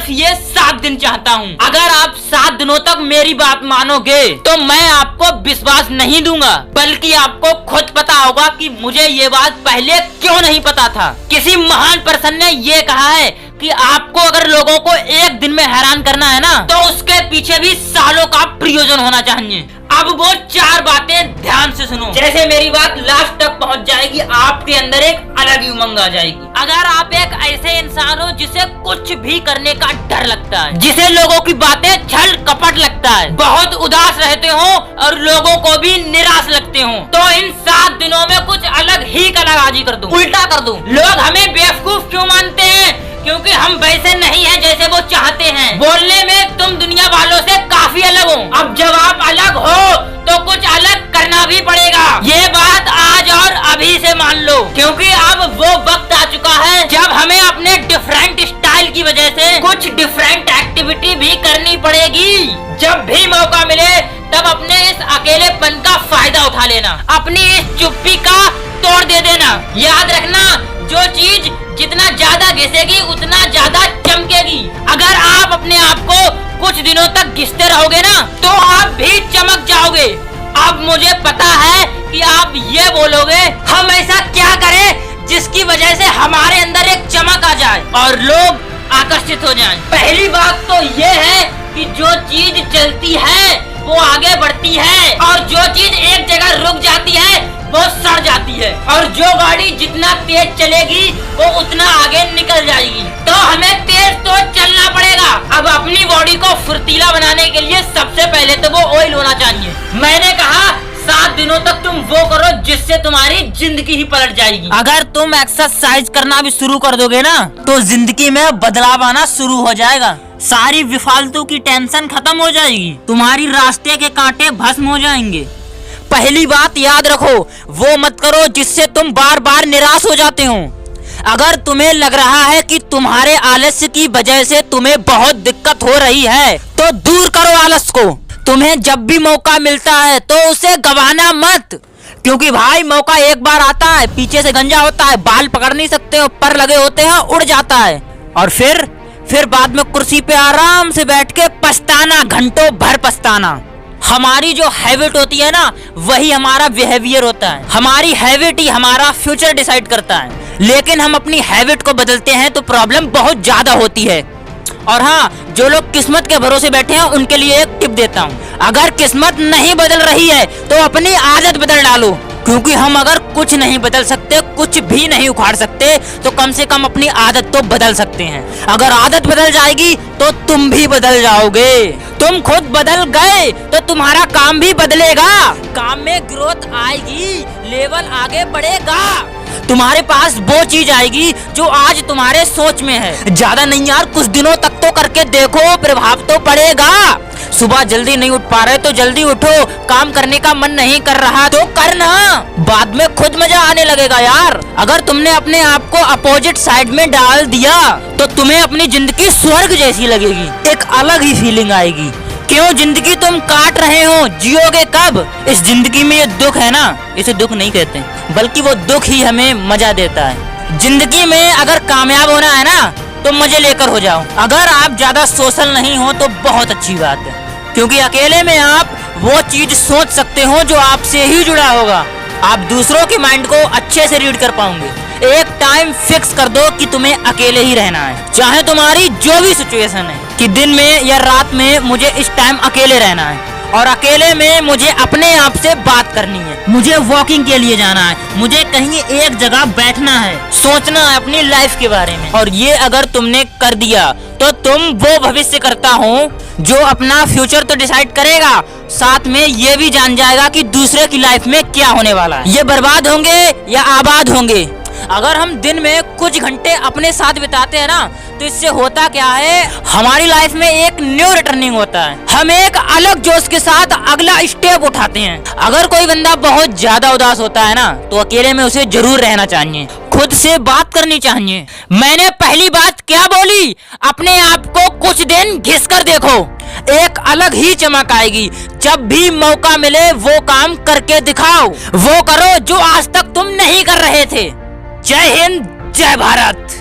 सिर्फ ये 7 दिन चाहता हूँ। अगर आप 7 दिनों तक मेरी बात मानोगे तो मैं आपको विश्वास नहीं दूंगा, बल्कि आपको खुद पता होगा कि मुझे ये बात पहले क्यों नहीं पता था। किसी महान पर्सन ने ये कहा है कि आपको अगर लोगों को एक दिन में हैरान करना है ना, तो उसके पीछे भी सालों का प्रयोजन होना चाहिए। अब वो 4 बातें ध्यान से सुनो। जैसे मेरी बात लास्ट तक पहुंच जाएगी, आपके अंदर एक अलग ही उमंग आ जाएगी। अगर आप एक ऐसे इंसान हो जिसे कुछ भी करने का डर लगता है, जिसे लोगों की बातें छल कपट लगता है, बहुत उदास रहते हो और लोगों को भी निराश लगते हो, तो इन 7 दिनों में कुछ अलग ही कलाबाजी कर दूं, उल्टा कर दूं। लोग हमें बेवकूफ क्यों मानते हैं? क्योंकि हम वैसे नहीं हैं जैसे वो चाहते हैं। बोलने में तुम दुनिया वालों से काफी अलग हो। अब जब आप अलग हो तो कुछ अलग करना भी पड़ेगा। ये बात आज और अभी से मान लो, क्योंकि अब वो वक्त आ चुका है जब हमें अपने डिफरेंट स्टाइल की वजह से कुछ डिफरेंट एक्टिविटी भी करनी पड़ेगी। जब भी मौका मिले तब अपने इस अकेलेपन का फायदा उठा लेना, अपनी इस चुप्पी का तोड़ दे देना। याद रखना, जो चीज जितना ज्यादा घिसेगी उतना ज्यादा चमकेगी। अगर आप अपने आप को कुछ दिनों तक घिसते रहोगे ना, तो आप भी चमक जाओगे। अब मुझे पता है कि आप ये बोलोगे, हम ऐसा क्या करें जिसकी वजह से हमारे अंदर एक चमक आ जाए और लोग आकर्षित हो जाएं। पहली बात तो ये है कि जो चीज चलती है वो आगे बढ़ती है, और जो चीज एक जगह रुक जाती है वो सड़ जाती है, और जो गाड़ी जितना तेज चलेगी वो उतना आगे निकल जाएगी। तो हमें तेज तो चलना पड़ेगा। अब अपनी बॉडी को फुर्तीला बनाने के लिए सबसे पहले तो वो ऑयल होना चाहिए। मैंने कहा 7 दिनों तक तुम वो करो जिससे तुम्हारी जिंदगी ही पलट जाएगी। अगर तुम एक्सरसाइज करना भी शुरू कर दोगे ना, तो जिंदगी में बदलाव आना शुरू हो जाएगा। सारी बेफालतू की टेंशन खत्म हो जाएगी, तुम्हारी रास्ते के कांटे भस्म हो जाएंगे। पहली बात याद रखो, वो मत करो जिससे तुम बार बार निराश हो जाते हो। अगर तुम्हें लग रहा है कि तुम्हारे आलस्य की वजह से तुम्हें बहुत दिक्कत हो रही है, तो दूर करो आलस को। तुम्हें जब भी मौका मिलता है तो उसे गवाना मत, क्योंकि भाई मौका एक बार आता है, पीछे से गंजा होता है, बाल पकड़ नहीं सकते हो, पर लगे होते हैं, उड़ जाता है, और फिर बाद में कुर्सी पे आराम से बैठ के पछताना, घंटों भर पछताना। हमारी जो हैबिट होती है ना, वही हमारा बिहेवियर होता है। हमारी हैबिट ही हमारा फ्यूचर डिसाइड करता है, लेकिन हम अपनी हैबिट को बदलते हैं तो प्रॉब्लम बहुत ज्यादा होती है। और हाँ, जो लोग किस्मत के भरोसे बैठे हैं उनके लिए एक टिप देता हूँ, अगर किस्मत नहीं बदल रही है तो अपनी आदत बदल डालो, क्योंकि हम अगर कुछ नहीं बदल सकते, कुछ भी नहीं उखाड़ सकते, तो कम से कम अपनी आदत तो बदल सकते हैं। अगर आदत बदल जाएगी तो तुम भी बदल जाओगे। तुम खुद बदल गए तो तुम्हारा काम भी बदलेगा, काम में ग्रोथ आएगी, लेवल आगे बढ़ेगा, तुम्हारे पास वो चीज आएगी जो आज तुम्हारे सोच में है। ज्यादा नहीं यार, कुछ दिनों तक तो करके देखो, प्रभाव तो पड़ेगा। सुबह जल्दी नहीं उठ पा रहे तो जल्दी उठो, काम करने का मन नहीं कर रहा तो करना, बाद में खुद मजा आने लगेगा यार। अगर तुमने अपने आप को अपोजिट साइड में डाल दिया तो तुम्हें अपनी जिंदगी स्वर्ग जैसी लगेगी, एक अलग ही फीलिंग आएगी। क्यों जिंदगी तुम काट रहे हो, जियोगे कब? इस जिंदगी में ये दुख है ना, इसे दुख नहीं कहते, बल्कि वो दुख ही हमें मजा देता है। जिंदगी में अगर कामयाब होना है ना, तो मजे लेकर हो जाओ। अगर आप ज्यादा सोशल नहीं हो तो बहुत अच्छी बात है, क्योंकि अकेले में आप वो चीज सोच सकते हो जो आपसे ही जुड़ा होगा। आप दूसरों के माइंड को अच्छे से रीड कर पाओगे। एक टाइम फिक्स कर दो कि तुम्हें अकेले ही रहना है, चाहे तुम्हारी जो भी सिचुएशन है, कि दिन में या रात में मुझे इस टाइम अकेले रहना है, और अकेले में मुझे अपने आप से बात करनी है, मुझे वॉकिंग के लिए जाना है, मुझे कहीं एक जगह बैठना है, सोचना है अपनी लाइफ के बारे में। और ये अगर तुमने कर दिया तो तुम वो भविष्य करता हो जो अपना फ्यूचर तो डिसाइड करेगा, साथ में ये भी जान जाएगा कि दूसरे की लाइफ में क्या होने वाला है, ये बर्बाद होंगे या आबाद होंगे। अगर हम दिन में कुछ घंटे अपने साथ बिताते हैं ना, तो इससे होता क्या है, हमारी लाइफ में एक न्यू रिटर्निंग होता है, हम एक अलग जोश के साथ अगला स्टेप उठाते हैं। अगर कोई बंदा बहुत ज्यादा उदास होता है ना, तो अकेले में उसे जरूर रहना चाहिए, खुद से बात करनी चाहिए। मैंने पहली बात क्या बोली, अपने आप को कुछ दिन घिस कर देखो, एक अलग ही चमक आएगी। जब भी मौका मिले वो काम करके दिखाओ, वो करो जो आज तक तुम नहीं कर रहे थे। जय हिंद, जय भारत।